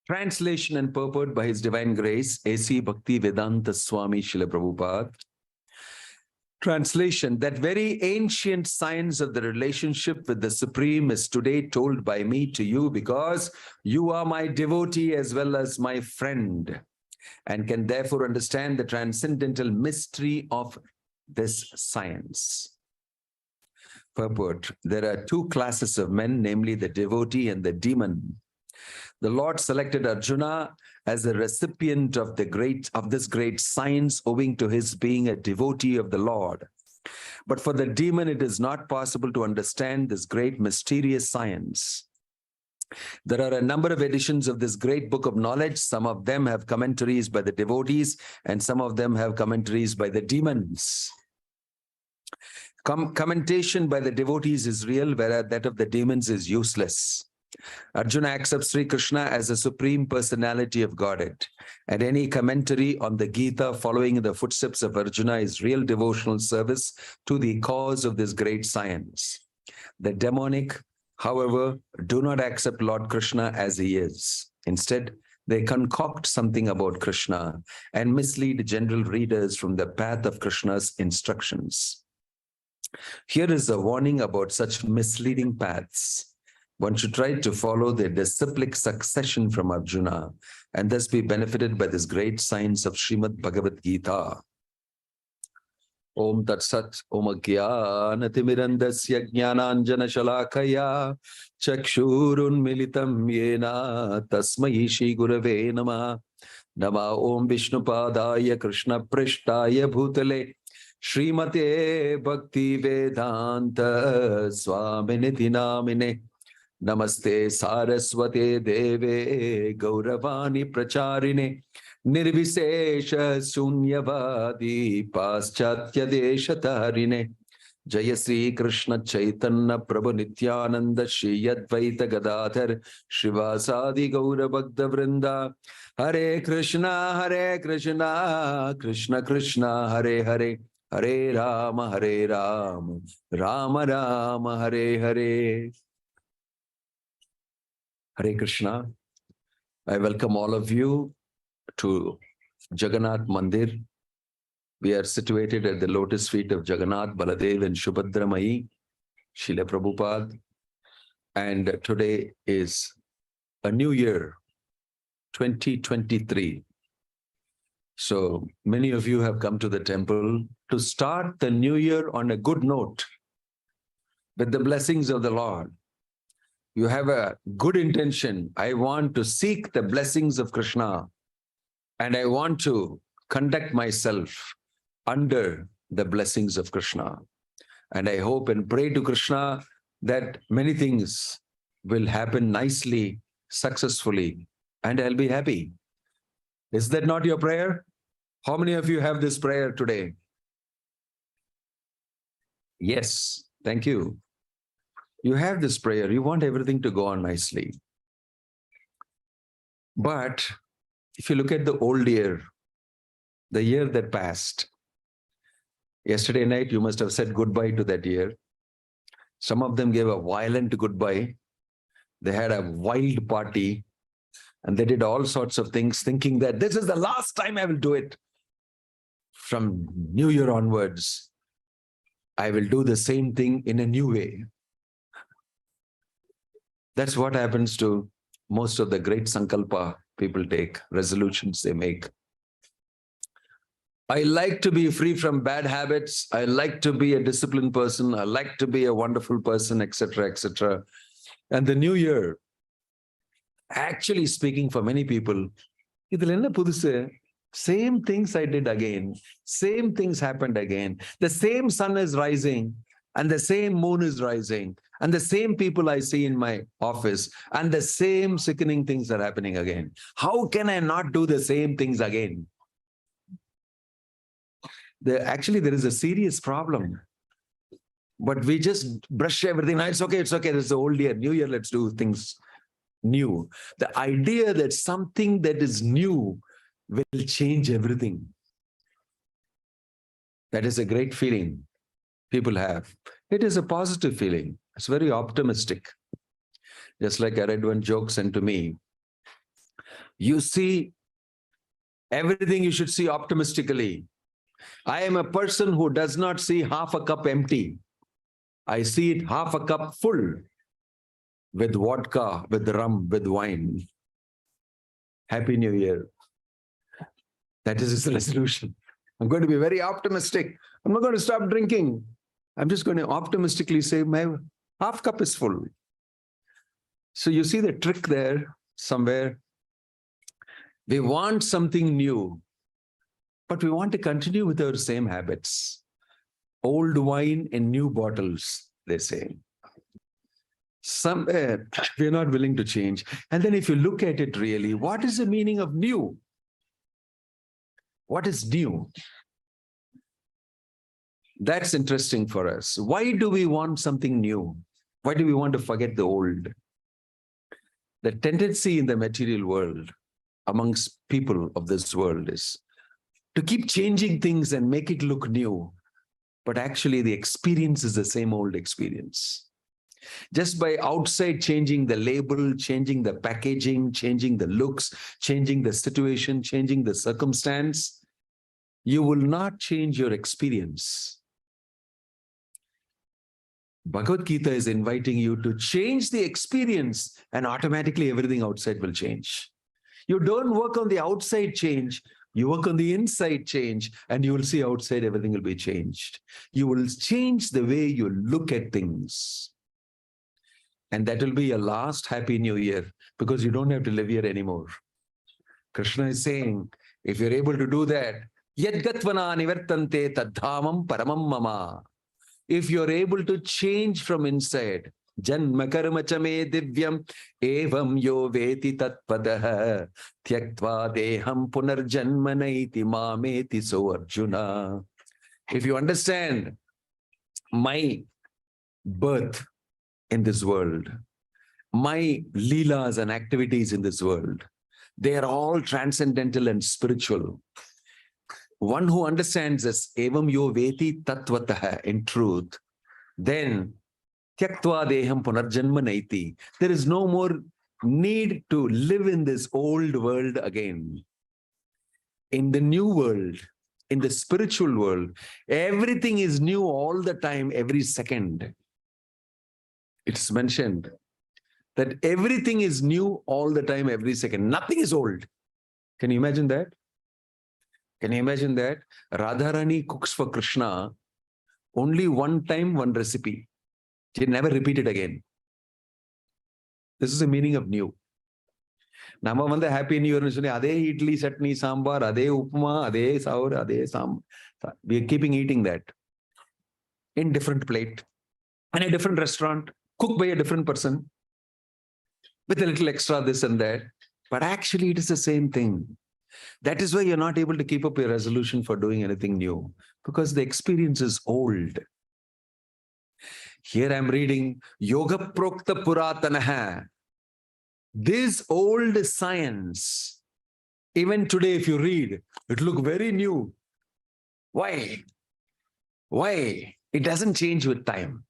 Translation and purport by His Divine Grace, A.C. Bhakti Vedanta Swami Srila Prabhupada. Translation: that very ancient science of the relationship with the Supreme is today told by me to you because you are my devotee as well as my friend and can therefore understand the transcendental mystery of this science. Purport: there are two classes of men, namely the devotee and the demon. The Lord selected Arjuna as the recipient of this great science owing to his being a devotee of the Lord. But for the demon, it is not possible to understand this great mysterious science. There are a number of editions of this great book of knowledge. Some of them have commentaries by the devotees, and some of them have commentaries by the demons. Commentation by the devotees is real, whereas that of the demons is useless. Arjuna accepts Sri Krishna as the Supreme Personality of Godhead, and any commentary on the Gita following in the footsteps of Arjuna is real devotional service to the cause of this great science. The demonic, however, do not accept Lord Krishna as he is. Instead, they concoct something about Krishna and mislead general readers from the path of Krishna's instructions. Here is a warning about such misleading paths. One should try to follow the disciplic succession from Arjuna and thus be benefited by this great science of Srimad Bhagavad Gita. Om Tat Sat Om Ajnanatirmirandasya Jnananjana Shalakaya Chakshurun Militam Yena Tasmai Shri Gurave Namah. Nama Om Vishnupadaya Krishna Prishtaya Bhutale Srimate Bhakti Vedanta Swaminiti Namine. Namaste Saraswate Deve Gauravani Pracharine Nirvisesha Sunyavadi Paschatya Deshatarine Jaya Sri Krishna Chaitanya Prabhu Nityananda Shri Advaita Gadadhar Shivasadi Gaura Bhakta Vrinda Hare Krishna Krishna Krishna Hare Hare Hare Rama Rama Rama Hare Hare. Hare Krishna. I welcome all of you to Jagannath Mandir. We are situated at the lotus feet of Jagannath, Baladev and Subhadra Mai, Srila Prabhupada. And today is a new year, 2023. So many of you have come to the temple to start the new year on a good note with the blessings of the Lord. You have a good intention. I want to seek the blessings of Krishna and I want to conduct myself under the blessings of Krishna. And I hope and pray to Krishna that many things will happen nicely, successfully, and I'll be happy. Is that not your prayer? How many of you have this prayer today? Yes, thank you. You have this prayer, you want everything to go on nicely. But if you look at the old year, the year that passed, yesterday night you must have said goodbye to that year. Some of them gave a violent goodbye. They had a wild party and they did all sorts of things thinking that this is the last time I will do it. From New Year onwards, I will do the same thing in a new way. That's what happens to most of the great sankalpa people take, resolutions they make. I like to be free from bad habits. I like to be a disciplined person. I like to be a wonderful person, etc., etc. And the new year, actually speaking for many people, same things I did again. Same things happened again. The same sun is rising and the same moon is rising and the same people I see in my office and the same sickening things are happening again. How can I not do the same things again? Actually, there is a serious problem. But we just brush everything. It's okay, it's okay. This is the old year, new year, let's do things new. The idea that something that is new will change everything. That is a great feeling people have. It is a positive feeling. It's very optimistic. Just like I read one joke sent to me. You see everything you should see optimistically. I am a person who does not see half a cup empty. I see it half a cup full with vodka, with rum, with wine. Happy New Year. That is his resolution. I'm going to be very optimistic. I'm not going to stop drinking. I'm just going to optimistically say my half cup is full. So you see the trick there somewhere. We want something new, but we want to continue with our same habits. Old wine in new bottles, they say. Somewhere we're not willing to change. And then if you look at it really, what is the meaning of new? What is new? That's interesting for us. Why do we want something new? Why do we want to forget the old? The tendency in the material world amongst people of this world is to keep changing things and make it look new. But actually the experience is the same old experience. Just by outside changing the label, changing the packaging, changing the looks, changing the situation, changing the circumstance, you will not change your experience. Bhagavad Gita is inviting you to change the experience and automatically everything outside will change. You don't work on the outside change, you work on the inside change, and you will see outside everything will be changed. You will change the way you look at things. And that will be your last Happy New Year because you don't have to live here anymore. Krishna is saying, if you're able to do that, Yadgatvana nivartante tadhamam paramam mama. If you're able to change from inside, Janma karma chame divyam evam yo veti tatpadaha tyaktva deham punarjanma naiti mameti so Arjuna. If you understand my birth in this world, my leelas and activities in this world, they are all transcendental and spiritual. One who understands this, evam yo veti tattvataha, in truth, then tyaktva deham punarjanma naiti. There is no more need to live in this old world again. In the new world, in the spiritual world, everything is new all the time, every second. It's mentioned that everything is new all the time, every second. Nothing is old. Can you imagine that? Can you imagine that? Radharani cooks for Krishna only one time, one recipe. She never repeat it again. This is the meaning of new. Nama vanda Happy New Year. Ade idli, chutney, sambar, ade upma, ade saur, ade sam. We are keeping eating that in different plate, in a different restaurant, cooked by a different person, with a little extra this and that. But actually it is the same thing. That is why you're not able to keep up your resolution for doing anything new, because the experience is old. Here I'm reading Yoga Prokta Puratanaha. This old science, even today if you read, it looks very new. Why? Why? It doesn't change with time.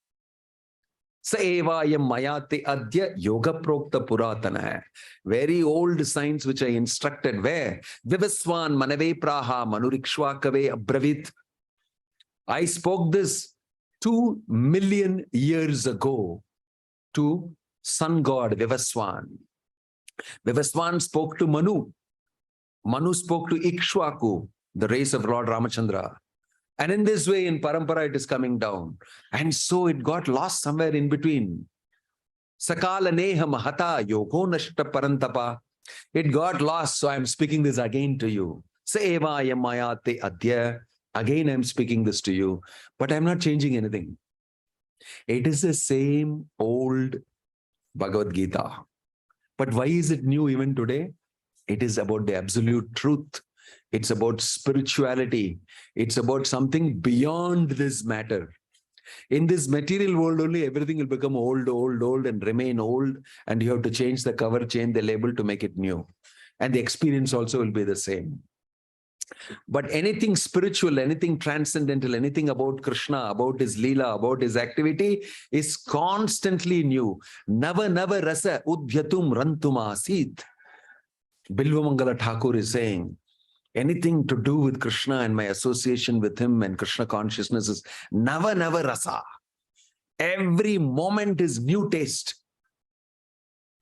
Saevayam mayate adya yoga prokta puratana. Very old science which I instructed where? Vivaswan manave praha manurikshwakave abravit. I spoke this 2 million years ago to sun god Vivaswan. Vivaswan spoke to Manu. Manu spoke to Ikshwaku, the race of Lord Ramachandra. And in this way, in Parampara, it is coming down. And so it got lost somewhere in between. Sakala neha mahata yogo nashta parantapa. It got lost, so I'm speaking this again to you. Saevayam mayate adya. Again, I'm speaking this to you. But I'm not changing anything. It is the same old Bhagavad Gita. But why is it new even today? It is about the absolute truth. It's about spirituality. It's about something beyond this matter. In this material world only, everything will become old, old, old and remain old. And you have to change the cover, change the label to make it new. And the experience also will be the same. But anything spiritual, anything transcendental, anything about Krishna, about his Leela, about his activity is constantly new. Nava nava rasa udhyatum rantum asit. Bilvamangala Thakur is saying, anything to do with Krishna and my association with him and Krishna consciousness is Nava Nava Rasa. Every moment is new taste.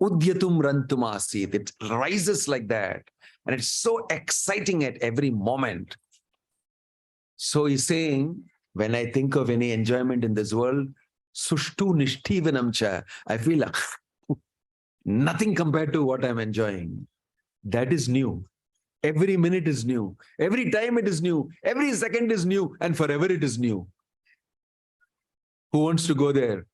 Udyatum rantum asit. It rises like that. And it's so exciting at every moment. So he's saying, when I think of any enjoyment in this world, sushtu nishtivanam cha, I feel like nothing compared to what I'm enjoying. That is new. Every minute is new. Every time it is new. Every second is new. And forever it is new. Who wants to go there?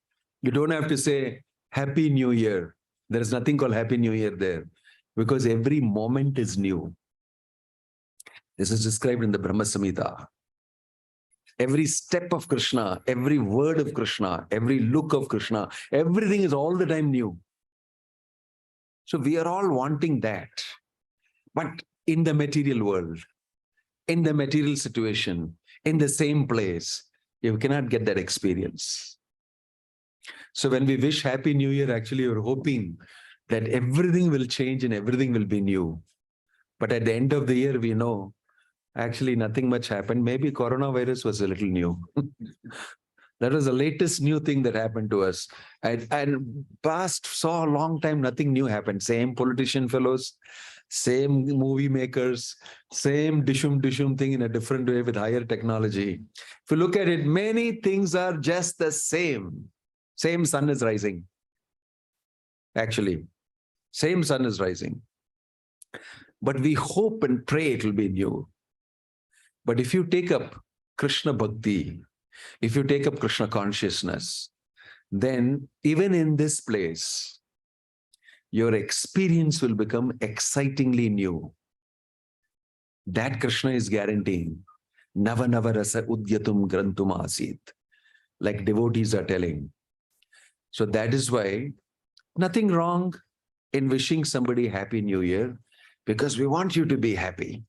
You don't have to say, Happy New Year. There is nothing called Happy New Year there. Because every moment is new. This is described in the Brahma Samhita. Every step of Krishna, every word of Krishna, every look of Krishna, everything is all the time new. So we are all wanting that. But in the material world, in the material situation, in the same place, you cannot get that experience. So when we wish Happy New Year, actually you're hoping that everything will change and everything will be new. But at the end of the year, we know actually nothing much happened. Maybe coronavirus was a little new. That was the latest new thing that happened to us. And past saw a long time, nothing new happened. Same politician fellows, same movie makers, same dishum thing in a different way with higher technology. If you look at it, many things are just the same. Same sun is rising. Actually, same sun is rising. But we hope and pray it will be new. But if you take up Krishna Bhakti, if you take up Krishna consciousness, then even in this place, your experience will become excitingly new. That Krishna is guaranteeing. Nava Nava Rasa Udyatum Grantum Asit. Like devotees are telling. So that is why nothing wrong in wishing somebody Happy New Year, because we want you to be happy.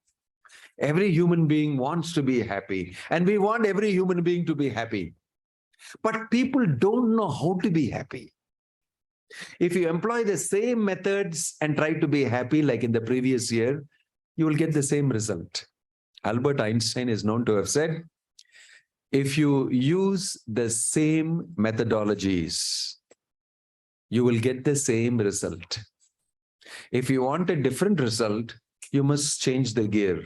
Every human being wants to be happy, and we want every human being to be happy. But people don't know how to be happy. If you employ the same methods and try to be happy like in the previous year, you will get the same result. Albert Einstein is known to have said, if you use the same methodologies, you will get the same result. If you want a different result, you must change the gear.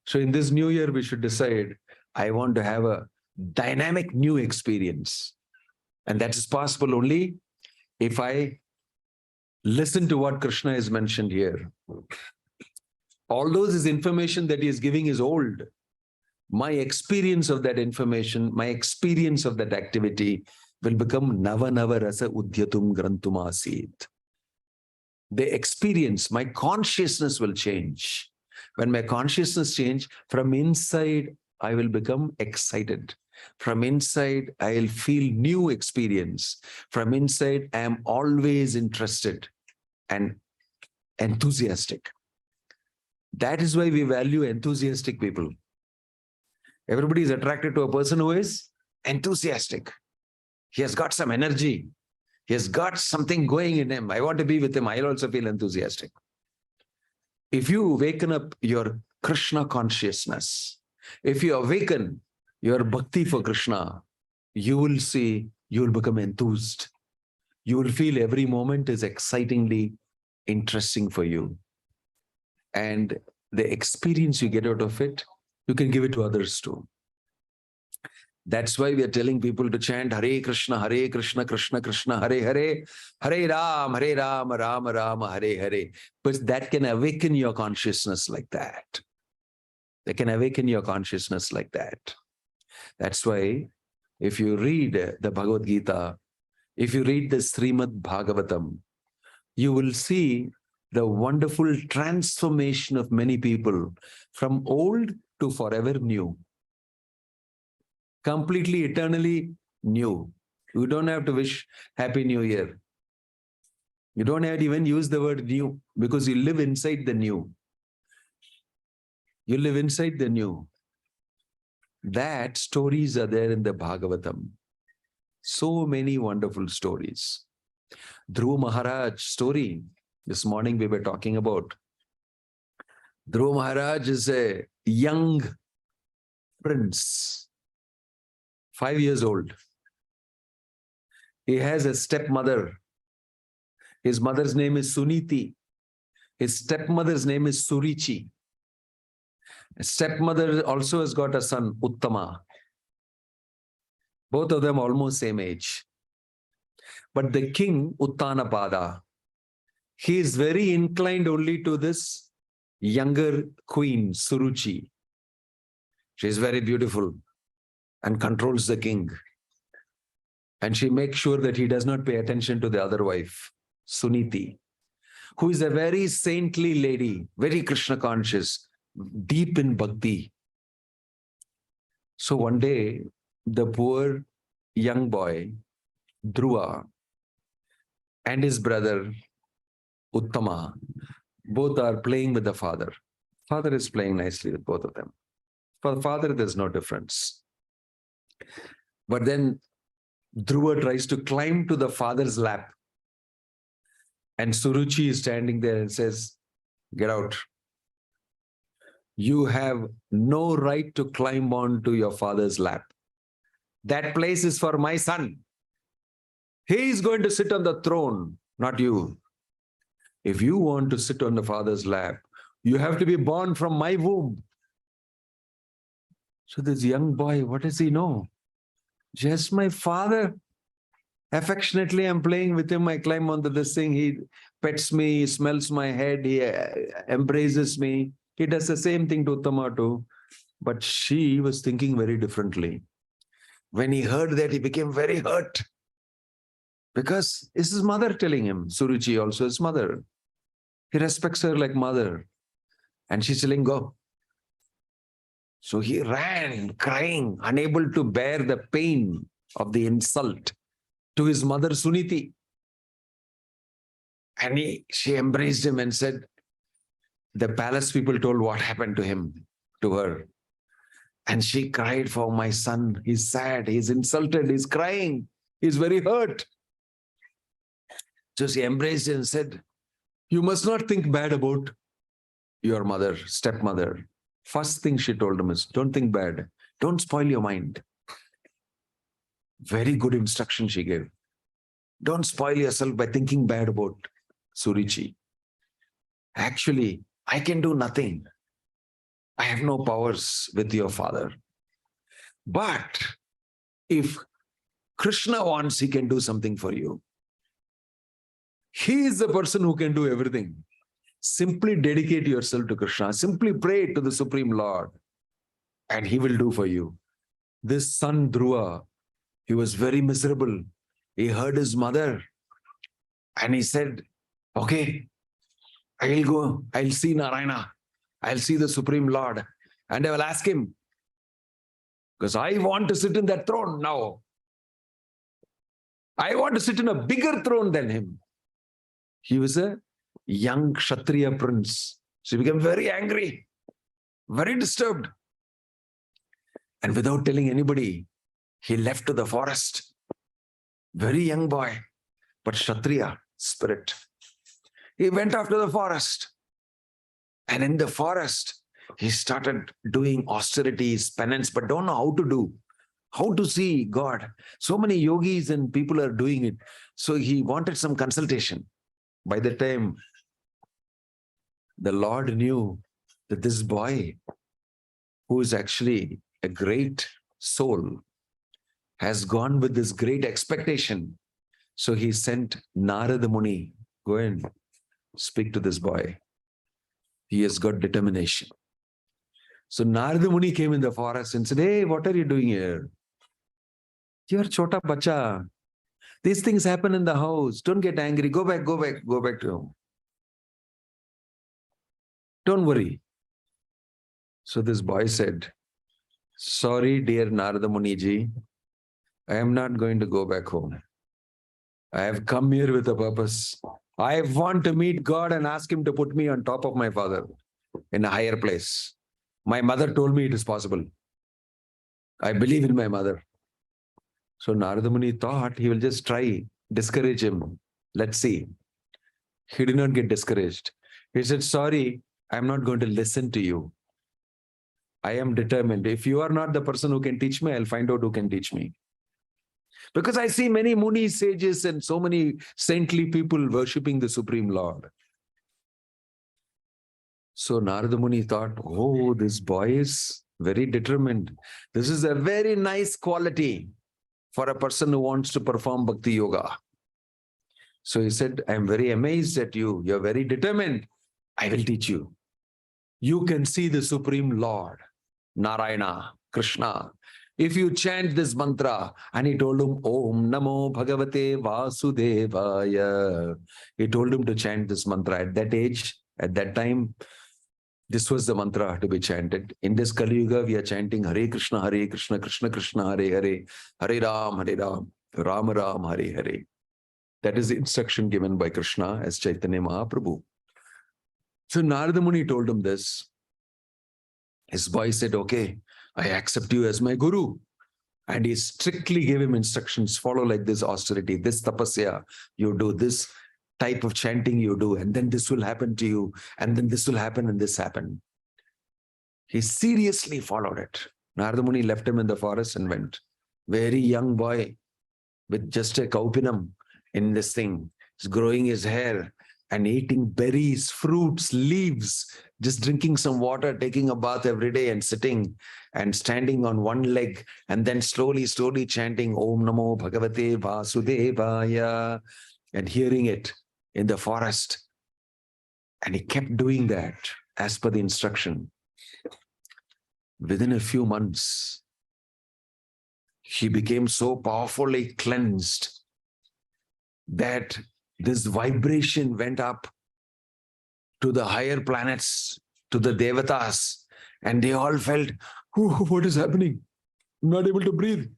So in this new year, we should decide, I want to have a dynamic new experience. And that is possible only if I listen to what Krishna is mentioned here. Although this information that he is giving is old, my experience of that information, my experience of that activity will become Nava Nava Rasa Udyatum Grantum Asit. The experience, my consciousness will change. When my consciousness changes, from inside, I will become excited. From inside, I'll feel new experience. From inside, I am always interested and enthusiastic. That is why we value enthusiastic people. Everybody is attracted to a person who is enthusiastic. He has got some energy. He has got something going in him. I want to be with him. I'll also feel enthusiastic. If you awaken up your Krishna consciousness, if you awaken your bhakti for Krishna, you will see, you will become enthused. You will feel every moment is excitingly interesting for you. And the experience you get out of it, you can give it to others too. That's why we are telling people to chant Hare Krishna, Krishna Krishna, Hare Hare, Hare Ram, Ram Ram, Hare Hare. But that can awaken your consciousness like that. They can awaken your consciousness like that. That's why if you read the Bhagavad Gita, if you read the Srimad Bhagavatam, you will see the wonderful transformation of many people from old to forever new. Completely, eternally new. You don't have to wish Happy New Year. You don't have to even use the word new because you live inside the new. You live inside the new. That stories are there in the Bhagavatam. So many wonderful stories. Dhruva Maharaj story This morning we were talking about Dhruva Maharaj is a young prince, 5 years old. He has a stepmother. His mother's name is Suniti. His stepmother's name is Surichi. His stepmother also has got a son, Uttama. Both of them almost same age. But the king, Uttanapada, he is very inclined only to this younger queen, Suruchi. She is very beautiful and controls the king. And she makes sure that he does not pay attention to the other wife, Suniti, who is a very saintly lady, very Krishna conscious, deep in Bhakti. So one day, the poor young boy, Dhruva, and his brother, Uttama, both are playing with the father. Father is playing nicely with both of them. For the father, there's no difference. But then Dhruva tries to climb to the father's lap. And Suruchi is standing there and says, "Get out. You have no right to climb onto your father's lap. That place is for my son. He is going to sit on the throne, not you. If you want to sit on the father's lap, you have to be born from my womb." So this young boy, what does he know? Just my father. Affectionately, I'm playing with him. I climb onto this thing. He pets me, he smells my head, he embraces me. He does the same thing to Uttama too. But she was thinking very differently. When he heard that, he became very hurt. Because it's his mother telling him, Suruchi also his mother. He respects her like mother. And she's telling, "Go." So he ran, crying, unable to bear the pain of the insult to his mother, Suniti. And she embraced him and said, the palace people told what happened to him, to her. And she cried, "For my son, he's sad, he's insulted, he's crying, he's very hurt." So she embraced him and said, "You must not think bad about your mother, stepmother." First thing she told him is, don't think bad. Don't spoil your mind. Very good instruction she gave. Don't spoil yourself by thinking bad about Surichi. Actually, I can do nothing. I have no powers with your father. But if Krishna wants, he can do something for you. He is the person who can do everything. Simply dedicate yourself to Krishna. Simply pray to the Supreme Lord and he will do for you. This son Dhruva, he was very miserable. He heard his mother and he said, "Okay, I will go. I'll see Narayana. I'll see the Supreme Lord and I will ask him, because I want to sit in that throne now. I want to sit in a bigger throne than him." He was a young Kshatriya prince. So he became very angry, very disturbed. And without telling anybody, he left to the forest. Very young boy, but Kshatriya spirit. He went off to the forest. And in the forest, he started doing austerities, penance, but don't know how to do. How to see God. So many yogis and people are doing it. So he wanted some consultation. By the time the Lord knew that this boy, who is actually a great soul, has gone with this great expectation. So he sent Narada Muni, "Go and speak to this boy. He has got determination." So Narada Muni came in the forest and said, "Hey, what are you doing here? You're chota bacha. These things happen in the house. Don't get angry. Go back to home. Don't worry." So this boy said, "Sorry, dear Narada Muni ji, I am not going to go back home. I have come here with a purpose. I want to meet God and ask him to put me on top of my father in a higher place. My mother told me it is possible. I believe in my mother." So Narada Muni thought he will just try, discourage him. Let's see. He did not get discouraged. He said, sorry, I'm not going to listen to you. I am determined. If you are not the person who can teach me, I'll find out who can teach me. Because I see many Muni sages and so many saintly people worshipping the Supreme Lord. So Narada Muni thought, oh, this boy is very determined. This is a very nice quality for a person who wants to perform Bhakti Yoga. So he said, I'm very amazed at you. You're very determined. I will teach you. You can see the Supreme Lord, Narayana, Krishna. If you chant this mantra, and he told him, Om Namo Bhagavate Vasudevaya. He told him to chant this mantra. At that age, at that time, this was the mantra to be chanted. In this Kali Yuga, we are chanting Hare Krishna, Krishna Krishna, Hare Hare, Hare Ram, Ram Ram, Hare Hare. That is the instruction given by Krishna as Chaitanya Mahaprabhu. So Narada Muni told him this. His boy said, okay, I accept you as my guru. And he strictly gave him instructions, follow like this austerity, this tapasya, you do this type of chanting you do, and then this will happen to you, and then this will happen and this happened. He seriously followed it. Narada Muni left him in the forest and went. Very young boy with just a kaupinam in this thing. He's growing his hair and eating berries, fruits, leaves, just drinking some water, taking a bath every day and sitting and standing on one leg and then slowly chanting Om Namo Bhagavate Vasudevaya and hearing it in the forest. And he kept doing that as per the instruction. Within a few months, he became so powerfully cleansed that this vibration went up to the higher planets, to the Devatas, and they all felt, what is happening? I'm not able to breathe.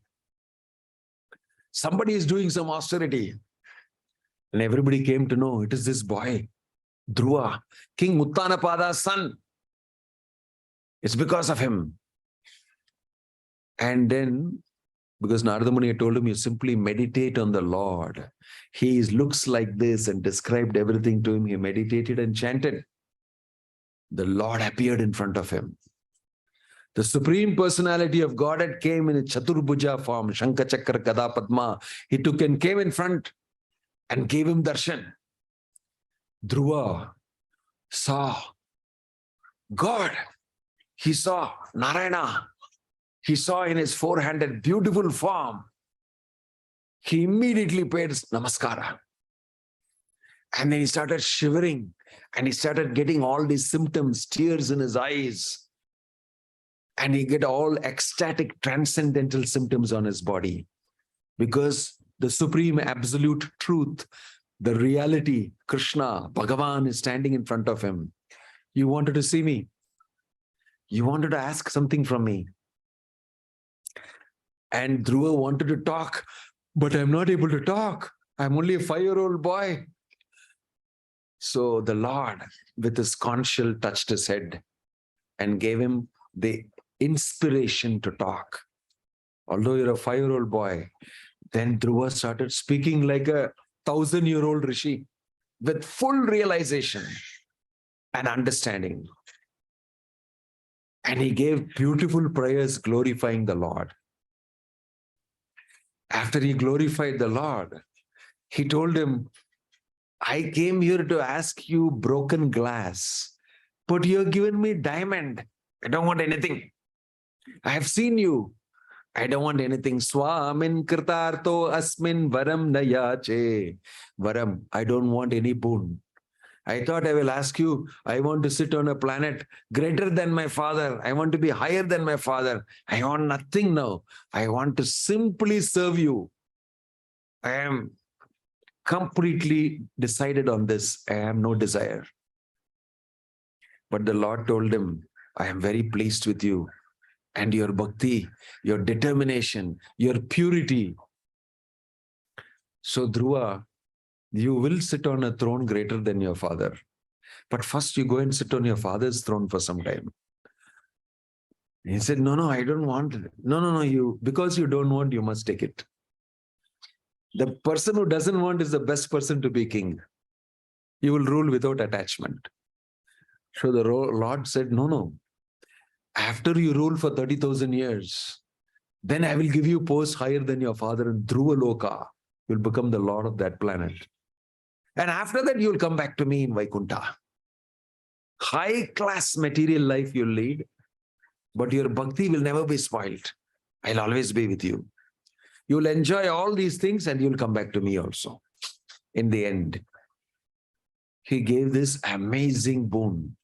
Somebody is doing some austerity. And everybody came to know it is this boy, Dhruva, King Uttanapada's son. It's because of him. And then, because Narada Muni had told him, you simply meditate on the Lord. He looks like this and described everything to him. He meditated and chanted. The Lord appeared in front of him. The Supreme Personality of Godhead came in a Chaturbhuja form, Shankha Chakra Gada Padma. He took and came in front and gave him darshan. Dhruva saw God. He saw Narayana. He saw in his four-handed beautiful form. He immediately paid namaskara. And then he started shivering and he started getting all these symptoms, tears in his eyes. And he get all ecstatic, transcendental symptoms on his body. Because the supreme absolute truth, the reality, Krishna, Bhagavan is standing in front of him. You wanted to see me. You wanted to ask something from me. And Dhruva wanted to talk, but I'm not able to talk. I'm only a 5-year-old boy. So the Lord, with his conch shell, touched his head and gave him the inspiration to talk. Although you're a 5-year-old boy, then Dhruva started speaking like a 1,000-year-old rishi with full realization and understanding. And he gave beautiful prayers glorifying the Lord. After he glorified the Lord, he told him, I came here to ask you broken glass, but you have given me diamond. I don't want anything. I have seen you. I don't want anything. Swamin kritarto asmin varam nayache. Varam, I don't want any boon. I thought I will ask you, I want to sit on a planet greater than my father. I want to be higher than my father. I want nothing now. I want to simply serve you. I am completely decided on this. I have no desire. But the Lord told him, I am very pleased with you and your bhakti, your determination, your purity. So Dhruva, you will sit on a throne greater than your father. But first you go and sit on your father's throne for some time. He said, no, I don't want it. No, because you don't want, you must take it. The person who doesn't want is the best person to be king. You will rule without attachment. So the Lord said, no, no. After you rule for 30,000 years, then I will give you posts higher than your father in Dhruva Loka. You'll become the Lord of that planet. And after that, you'll come back to me in Vaikuntha. High-class material life you'll lead, but your bhakti will never be spoiled. I'll always be with you. You'll enjoy all these things and you'll come back to me also. In the end, he gave this amazing boon.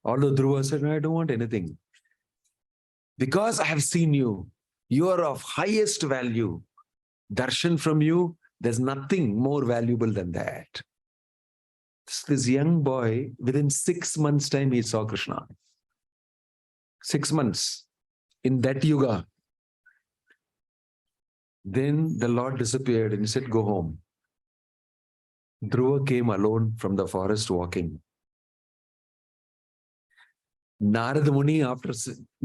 Although Dhruva said, I don't want anything. Because I have seen you, you are of highest value. Darshan from you, there's nothing more valuable than that. This young boy, within 6 months' time, he saw Krishna. 6 months in that yuga. Then the Lord disappeared and he said, go home. Dhruva came alone from the forest walking. Narad Muni, after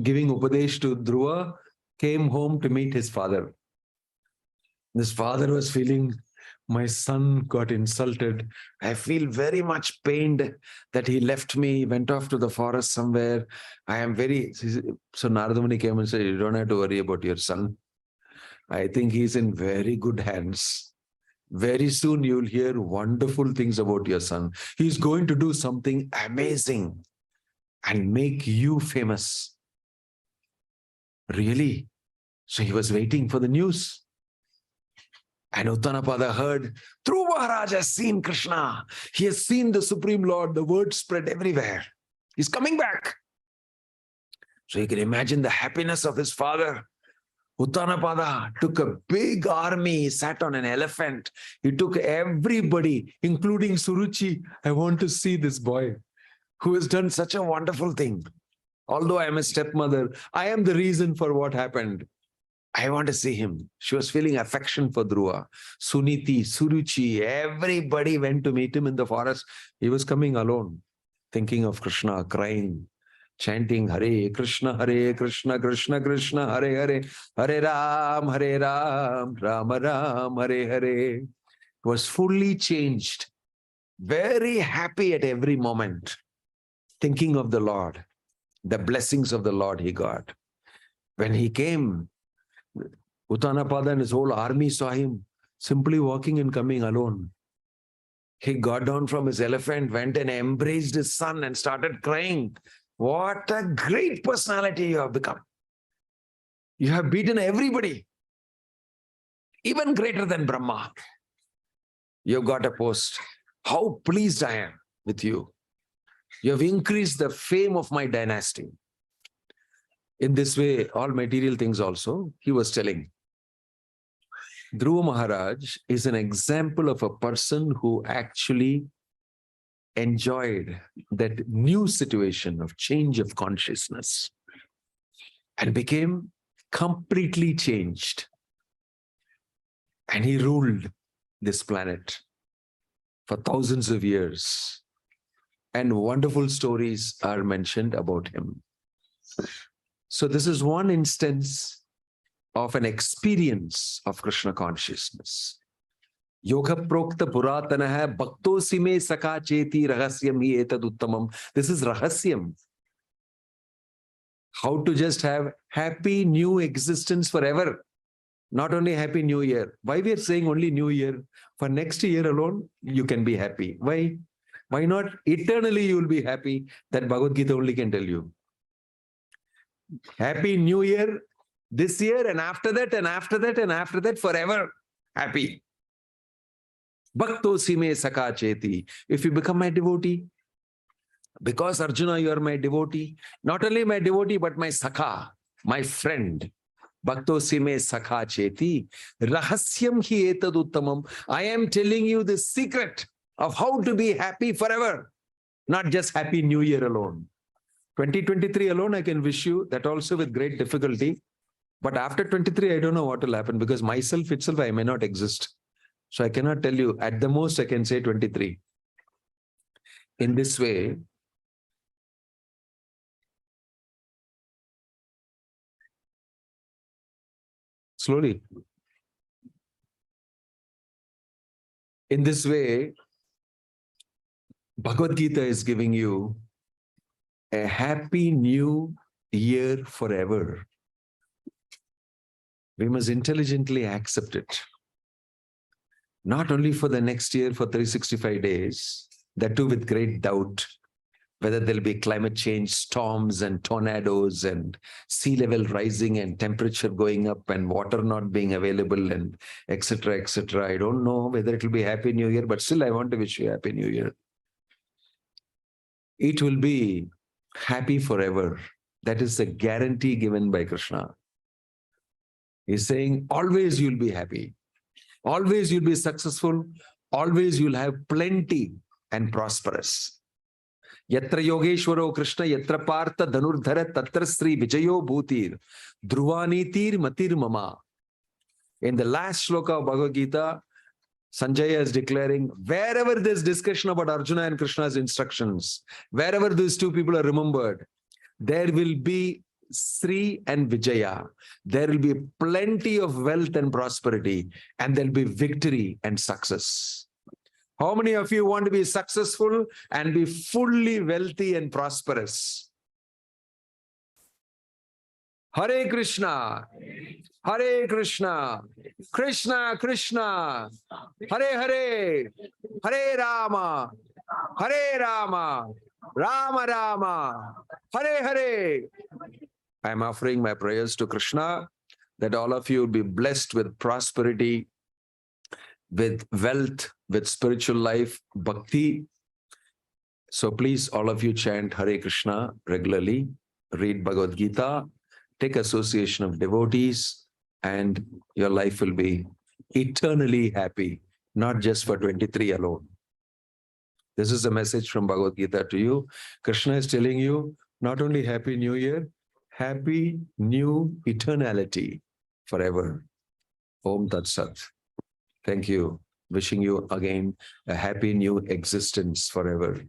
giving Upadesh to Dhruva, came home to meet his father. His father was feeling, my son got insulted. I feel very much pained that he left me, went off to the forest somewhere. I am very... So Narad Muni came and said, you don't have to worry about your son. I think he's in very good hands. Very soon you'll hear wonderful things about your son. He's going to do something amazing and make you famous. Really? So he was waiting for the news. And Uttanapada heard, Dhruva Maharaj has seen Krishna. He has seen the Supreme Lord. The word spread everywhere. He's coming back. So you can imagine the happiness of his father. Uttanapada took a big army, he sat on an elephant. He took everybody, including Suruchi. I want to see this boy who has done such a wonderful thing. Although I am a stepmother, I am the reason for what happened. I want to see him. She was feeling affection for Dhruva. Suniti, Suruchi, everybody went to meet him in the forest. He was coming alone, thinking of Krishna, crying, chanting Hare Krishna, Krishna Krishna, Hare Hare, Hare Ram, Ram Ram, Hare Hare. Was fully changed, very happy at every moment, thinking of the Lord, the blessings of the Lord he got. When he came, Uttanapada and his whole army saw him simply walking and coming alone. He got down from his elephant, went and embraced his son and started crying. What a great personality you have become. You have beaten everybody, even greater than Brahma. You've got a post. How pleased I am with you. You have increased the fame of my dynasty. In this way, all material things also, he was telling. Dhruva Maharaj is an example of a person who actually enjoyed that new situation of change of consciousness and became completely changed. And he ruled this planet for thousands of years. And wonderful stories are mentioned about him. So this is one instance of an experience of Krishna consciousness. Yoga prokta puratanaha bhakto sime sakha cheti rahasyam hi etad uttamam. This is rahasyam. How to just have happy new existence forever. Not only happy new year. Why we are saying only new year? For next year alone, you can be happy. Why? Why not eternally you will be happy? That Bhagavad Gita only can tell you. Happy New Year this year and after that and after that and after that forever happy. Bhakto sime sakha cheti. If you become my devotee, because Arjuna, you are my devotee, not only my devotee but my sakha, my friend. Bhakto sime sakha cheti. Rahasyam hi etad uttamam. I am telling you the secret of how to be happy forever. Not just happy New Year alone. 2023 alone, I can wish you that also with great difficulty. But after 23, I don't know what will happen because myself itself, I may not exist. So I cannot tell you. At the most, I can say 23. In this way, slowly. In this way, Bhagavad Gita is giving you a happy new year forever. We must intelligently accept it. Not only for the next year, for 365 days, that too with great doubt, whether there'll be climate change, storms and tornadoes and sea level rising and temperature going up and water not being available and etc., etc. I don't know whether it will be Happy New Year, but still I want to wish you Happy New Year. It will be happy forever. That is the guarantee given by Krishna. He's saying, always you'll be happy. Always you'll be successful. Always you'll have plenty and prosperous. Yatra Yogeshwaro Krishna, Yatra Partha Dhanurdhara, Tatra Sri Vijayo Bhutir, Dhruvanitir Matir Mama. In the last shloka of Bhagavad Gita, Sanjaya is declaring, wherever there's discussion about Arjuna and Krishna's instructions, wherever these two people are remembered, there will be Sri and Vijaya. There will be plenty of wealth and prosperity, and there'll be victory and success. How many of you want to be successful and be fully wealthy and prosperous? Hare Krishna, Hare Krishna, Krishna Krishna, Hare Hare, Hare Rama, Hare Rama, Rama Rama, Hare Hare. I am offering my prayers to Krishna that all of you will be blessed with prosperity, with wealth, with spiritual life, Bhakti. So please, all of you chant Hare Krishna regularly, read Bhagavad Gita, take association of devotees, and your life will be eternally happy, not just for 23 alone. This is a message from Bhagavad Gita to you. Krishna is telling you, not only Happy New Year, Happy New Eternality forever. Om Tat Sat. Thank you. Wishing you again a happy new existence forever.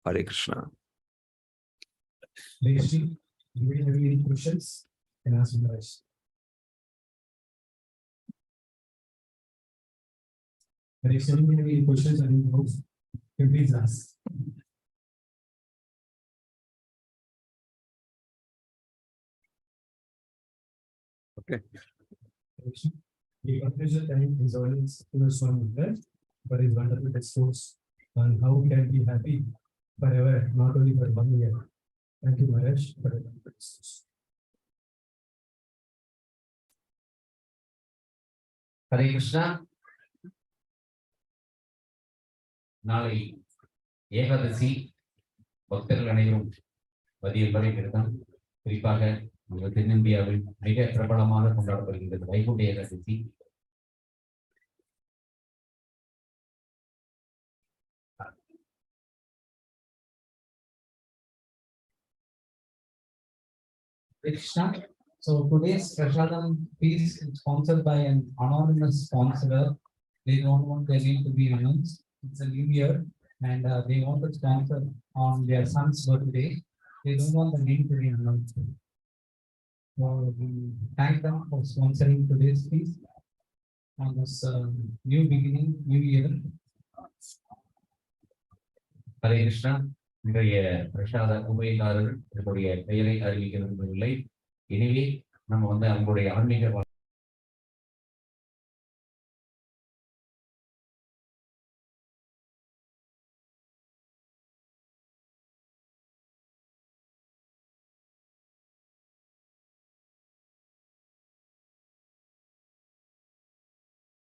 Hare Krishna. Rishi, do we have any questions? Can ask the rest. Rishi, do we have any questions or any doubts? Can you please ask? Okay. Rishi, the conclusion time is always Swami for his wonderful discourse on how can be happy forever, not only for 1 year. Thank you, Maharaj, for the wonderful discourse. Hare Krishna. நாளை ஏகாதசி பக்தர்கள் அனைவரும் பதியல்பரை பெருத்தான். குறிப்பாக நம்ம தென்னிந்தியாவில் மிக பிரபலமாக கொண்டாடப்படுகின்றது Vaikunta Ekadashi. Krishna. So today's Prashadam piece is sponsored by an anonymous sponsor. They don't want their name to be announced. It's a new year and they want to sponsor on their son's birthday. They don't want the name to be announced. So we thank them for sponsoring today's piece on this new beginning, new year. Hare Krishna. இன்றைய பிரசாத உபயதாரர் என்னுடைய பெயரை அறிவிக்க விரும்பவில்லை. எனவே நம்ம அவங்களுடைய ஆன்மீக